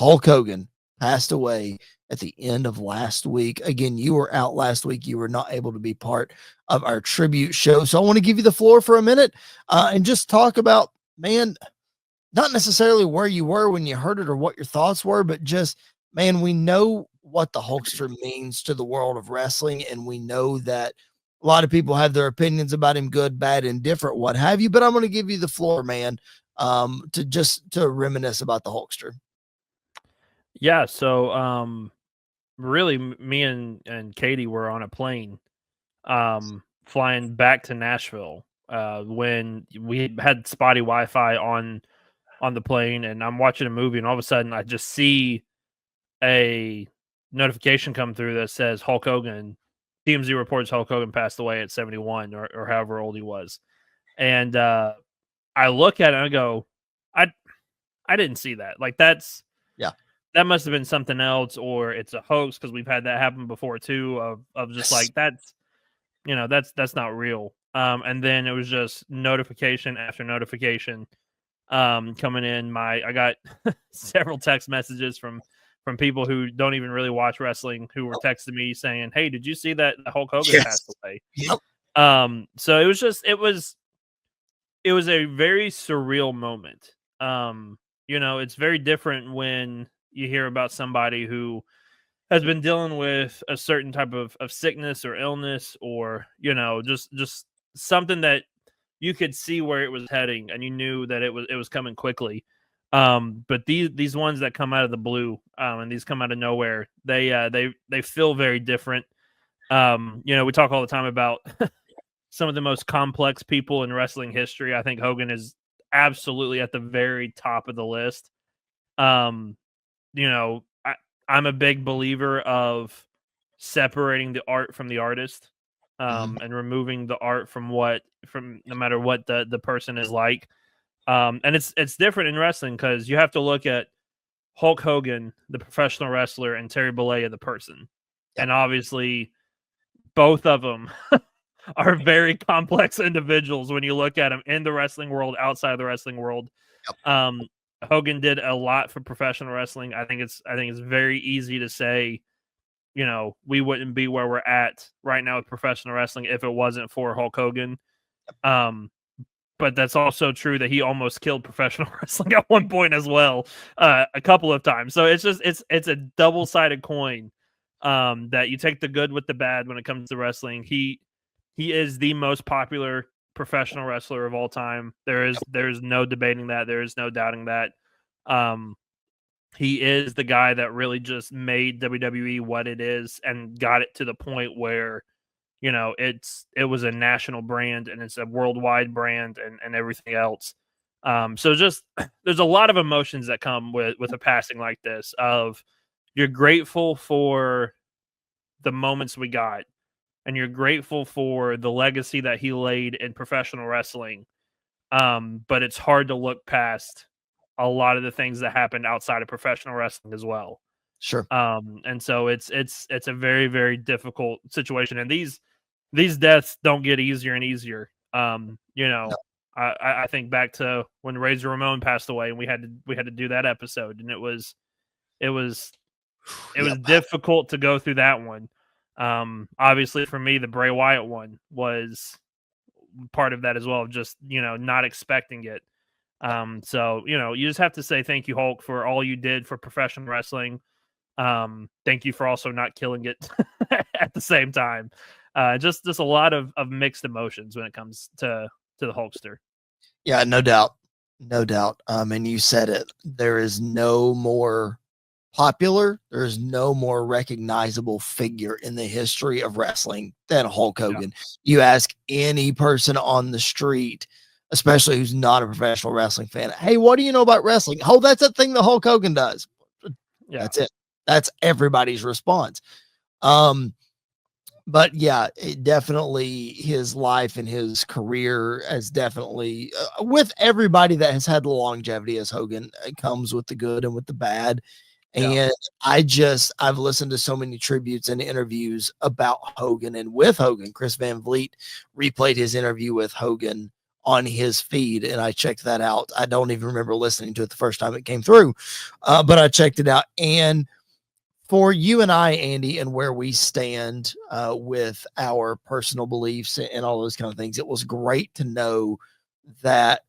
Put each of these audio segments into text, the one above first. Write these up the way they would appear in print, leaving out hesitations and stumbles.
Hulk Hogan passed away at the end of last week. Again, you were out last week. You were not able to be part of our tribute show. So I want to give you the floor for a minute and just talk about, man, not necessarily where you were when you heard it or what your thoughts were, but just, man, we know what the Hulkster means to the world of wrestling. And we know that a lot of people have their opinions about him, good, bad, indifferent, what have you, but I'm going to give you the floor, man, to reminisce about the Hulkster. Yeah, so really me and Katie were on a plane flying back to Nashville when we had spotty Wi-Fi on the plane, and I'm watching a movie, and all of a sudden I just see a notification come through that says Hulk Hogan. TMZ reports Hulk Hogan passed away at 71 or however old he was. And I look at it and I go, I didn't see that. Like that must have been something else, or it's a hoax, because we've had that happen before too. Of just like that's not real. And then it was just notification after notification coming in. I got several text messages from people who don't even really watch wrestling, who were texting me saying, "Hey, did you see that Hulk Hogan passed away?" Yep. So it was a very surreal moment. It's very different when you hear about somebody who has been dealing with a certain type of sickness or illness, or just something that you could see where it was heading, and you knew that it was coming quickly. But these ones that come out of the blue, and these come out of nowhere, they feel very different. We talk all the time about some of the most complex people in wrestling history. I think Hogan is absolutely at the very top of the list. I'm a big believer of separating the art from the artist, and removing the art from no matter what the person is like. And it's different in wrestling, because you have to look at Hulk Hogan, the professional wrestler, and Terry Bollea, the person. Yep. And obviously both of them are very complex individuals when you look at them in the wrestling world, outside of the wrestling world. Yep. Hogan did a lot for professional wrestling. I think it's very easy to say, we wouldn't be where we're at right now with professional wrestling if it wasn't for Hulk Hogan. But that's also true that he almost killed professional wrestling at one point as well, a couple of times. So it's a double-sided coin, that you take the good with the bad when it comes to wrestling. He is the most popular professional wrestler of all time. There's no debating that. There is no doubting that. He is the guy that really just made WWE what it is, and got it to the point where, it was a national brand, and it's a worldwide brand, and everything else. So just there's a lot of emotions that come with a passing like this. Of you're grateful for the moments we got, and you're grateful for the legacy that he laid in professional wrestling. But it's hard to look past a lot of the things that happened outside of professional wrestling as well. Sure. And so it's a very, very difficult situation, and these deaths don't get easier and easier. No. I think back to when Razor Ramon passed away, and we had to do that episode, and it was difficult to go through that one. Obviously for me, the Bray Wyatt one was part of that as well, just, not expecting it. So, you just have to say thank you, Hulk, for all you did for professional wrestling. Thank you for also not killing it at the same time. Just a lot of mixed emotions when it comes to the Hulkster. Yeah, no doubt. No doubt. And you said it, there is no more popular, there's no more recognizable figure in the history of wrestling than Hulk Hogan. Yeah. You ask any person on the street, especially who's not a professional wrestling fan, hey, what do you know about wrestling? Oh, that's a thing that Hulk Hogan does. Yeah. That's it. That's everybody's response. But yeah, it definitely, his life and his career has definitely, with everybody that has had the longevity as Hogan, it comes with the good and with the bad. And I've listened to so many tributes and interviews about Hogan and with Hogan. Chris Van Vliet replayed his interview with Hogan on his feed, and I checked that out. I don't even remember listening to it the first time it came through, but I checked it out. And for you and I, Andy, and where we stand with our personal beliefs and all those kind of things, it was great to know that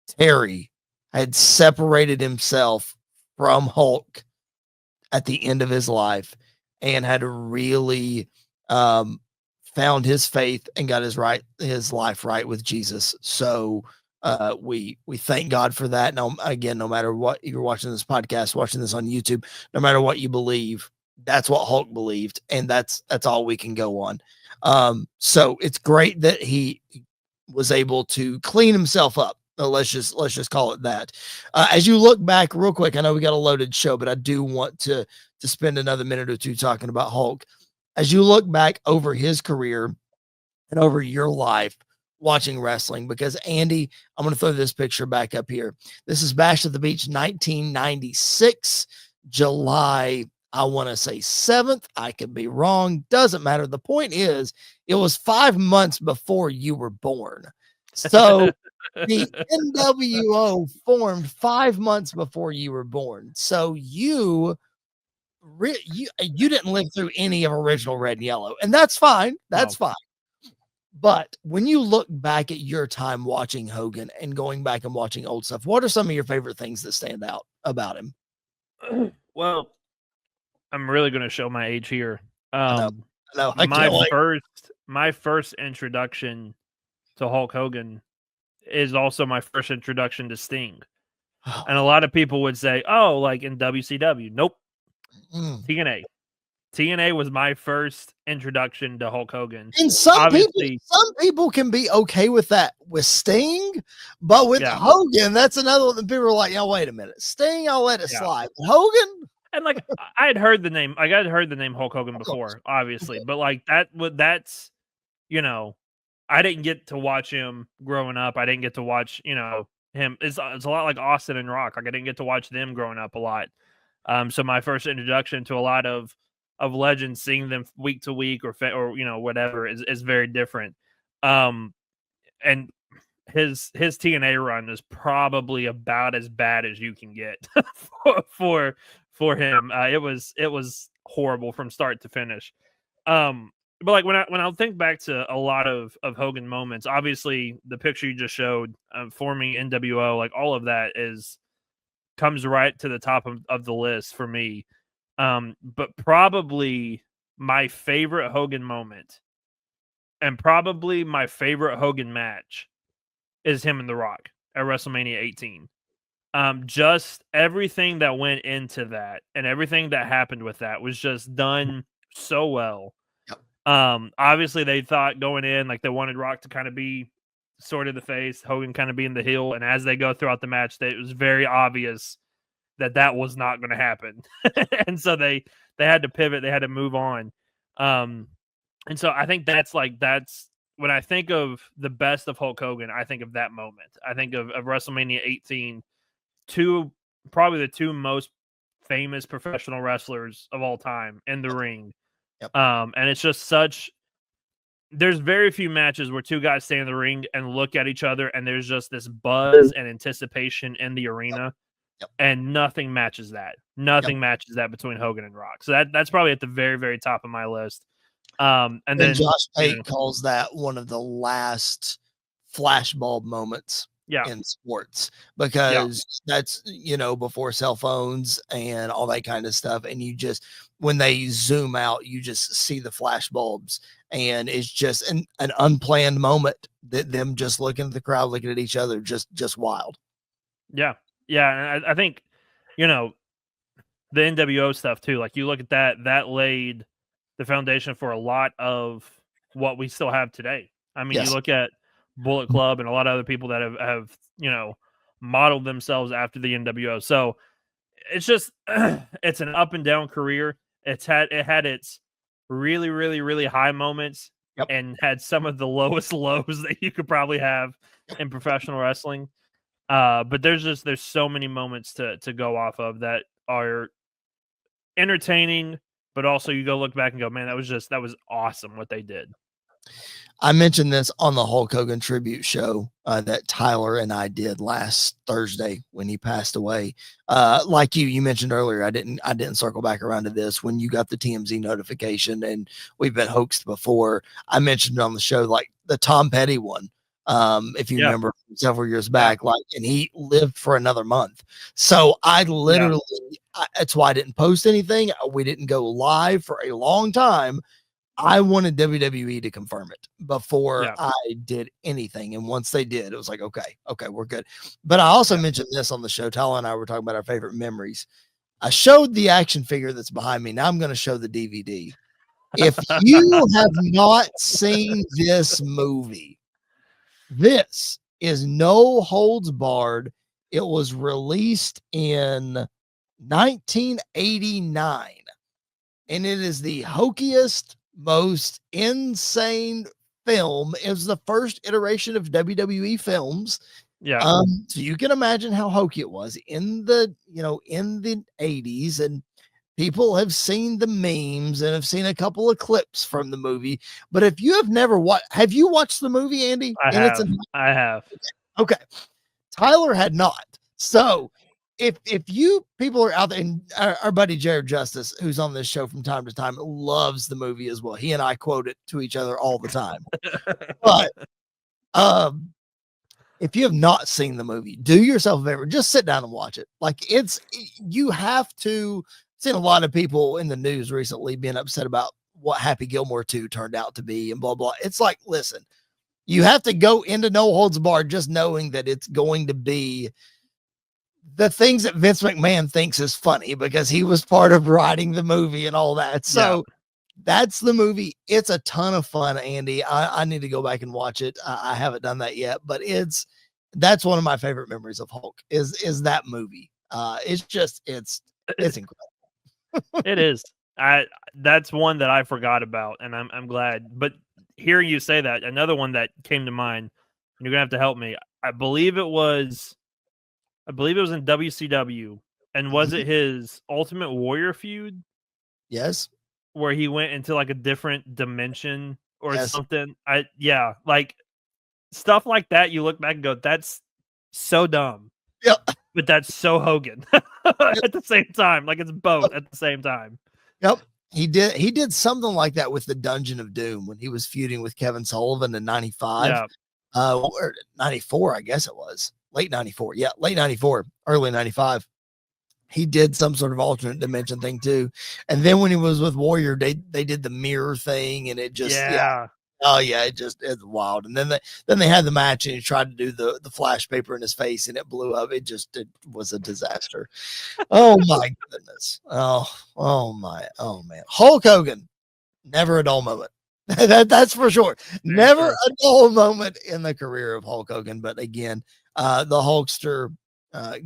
Terry had separated himself from Hulk at the end of his life and had really found his faith and got his life right with Jesus. So we thank God for that. Now, again, no matter what you're watching this podcast, watching this on YouTube, no matter what you believe, that's what Hulk believed, and that's all we can go on. So it's great that he was able to clean himself up. Let's just call it that. As you look back real quick, I know we got a loaded show, but I do want to spend another minute or two talking about Hulk. As you look back over his career and over your life watching wrestling, because Andy, I'm going to throw this picture back up here. This is Bash at the Beach 1996, July, I want to say 7th. I could be wrong. Doesn't matter. The point is, it was 5 months before you were born. So the NWO formed 5 months before you were born. So you didn't live through any of original Red and Yellow, and that's fine. That's fine. But when you look back at your time watching Hogan and going back and watching old stuff, what are some of your favorite things that stand out about him? Well, I'm really going to show my age here. I know. I can't wait. My first introduction to Hulk Hogan is also my first introduction to Sting. And a lot of people would say, "Oh, like in WCW." Nope. TNA. TNA was my first introduction to Hulk Hogan. And some people can be okay with that with Sting, but with Hogan, that's another one that people are like, "Oh, wait a minute, Sting, I'll let it slide." Hogan, and like I had heard the name, Hulk Hogan before, obviously, but like that's I didn't get to watch him growing up. I didn't get to watch him. It's a lot like Austin and Rock. Like I didn't get to watch them growing up a lot. So my first introduction to a lot of legends, seeing them week to week or whatever is very different. And his TNA run is probably about as bad as you can get for him. It was horrible from start to finish. But like when I think back to a lot of Hogan moments, obviously the picture you just showed, forming NWO, like all of that comes right to the top of the list for me. But probably my favorite Hogan moment and probably my favorite Hogan match is him and The Rock at WrestleMania 18. Just everything that went into that and everything that happened with that was just done so well. Obviously they thought going in, like they wanted Rock to kind of be sort of the face, Hogan kind of being the heel. And as they go throughout the match, it was very obvious that was not going to happen. And so they had to pivot, they had to move on. And so I think that's when I think of the best of Hulk Hogan, I think of that moment. I think of WrestleMania 18, probably the two most famous professional wrestlers of all time in the ring. And it's just there's very few matches where two guys stand in the ring and look at each other and there's just this buzz and anticipation in the arena. And nothing matches that. Nothing matches that between Hogan and Rock. So that's probably at the very, very top of my list. And then Josh Pate calls that one of the last flashbulb moments in sports, because that's before cell phones and all that kind of stuff, and you just, when they zoom out, you just see the flash bulbs, and it's just an unplanned moment that them just looking at the crowd, looking at each other, just wild. And I think the NWO stuff too, like you look at that laid the foundation for a lot of what we still have today. I mean, you look at Bullet Club and a lot of other people that have modeled themselves after the NWO. So it's just it's an up and down career. It had its really, really, really high moments and had some of the lowest lows that you could probably have in professional wrestling. But there's so many moments to go off of that are entertaining, but also you go look back and go, man, that was awesome what they did. I mentioned this on the Hulk Hogan tribute show that Tyler and I did last Thursday when he passed away. Like you mentioned earlier, I didn't circle back around to this when you got the TMZ notification, and we've been hoaxed before. I mentioned it on the show, like the Tom Petty one. If you Yeah, remember several years yeah, back, like, and he lived for another month. So I yeah, literally, that's why I didn't post anything. We didn't go live for a long time. I wanted WWE to confirm it before yeah, I did anything. And once they did, it was like, okay, we're good. But I also yeah. mentioned this on the show. Tyler and I were talking about our favorite memories. I showed the action figure that's behind me. Now I'm going to show the DVD. If you have not seen this movie, this is No Holds Barred. It was released in 1989, and it is the hokiest, most insane film. It was the first iteration of WWE films. Yeah, So you can imagine how hokey it was in the 80s, and people have seen the memes and have seen a couple of clips from the movie. But if you have never watched, have you watched the movie, Andy? I In its have. I have. Okay. Tyler had not. So if you people are out there, and our buddy Jared Justice, who's on this show from time to time, loves the movie as well. He and I quote it to each other all the time. But um, if you have not seen the movie, do yourself a favor, just sit down and watch it. Like, you have to. Seen a lot of people in the news recently being upset about what Happy Gilmore 2 turned out to be and blah blah. It's like, listen, you have to go into No Holds Barred just knowing that it's going to be the things that Vince McMahon thinks is funny because he was part of writing the movie and all that. Yeah, So that's the movie. It's a ton of fun, Andy. I need to go back and watch it. I haven't done that yet, but that's one of my favorite memories of Hulk is that movie. It's just it's incredible. it is. I That's one that I forgot about, and I'm glad. But hearing you say that, another one that came to mind, and you're gonna have to help me. I believe it was in WCW, and was Mhm. it his Ultimate Warrior feud Yes, where he went into like a different dimension or yes, something? Like stuff like that. You look back and go, "That's so dumb," yep, but that's so Hogan yep, at the same time. Like it's both at the same time. yep. He did something like that with the Dungeon of Doom when he was feuding with Kevin Sullivan in '95. Yeah, Or 94, I guess it was late 94. Yeah, late 94, early 95. He did some sort of alternate dimension thing too. And then when he was with Warrior, they did the mirror thing, and it just, yeah. yeah. Oh yeah, it's wild. And then they had the match, and he tried to do the flash paper in his face, and it blew up. It was a disaster. Oh my goodness. Oh man. Hulk Hogan, never a dull moment. That's for sure. Very Never true. a dull moment in the career of Hulk Hogan. But again, the Hulkster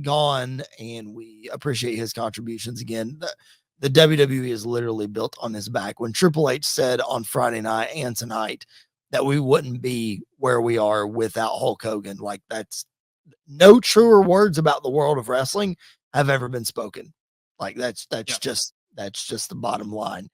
gone, and we appreciate his contributions. Again, the WWE is literally built on his back. When Triple H said on Friday night and tonight that we wouldn't be where we are without Hulk Hogan, like, that's no truer words about the world of wrestling have ever been spoken. Like, that's Yeah. just the bottom line.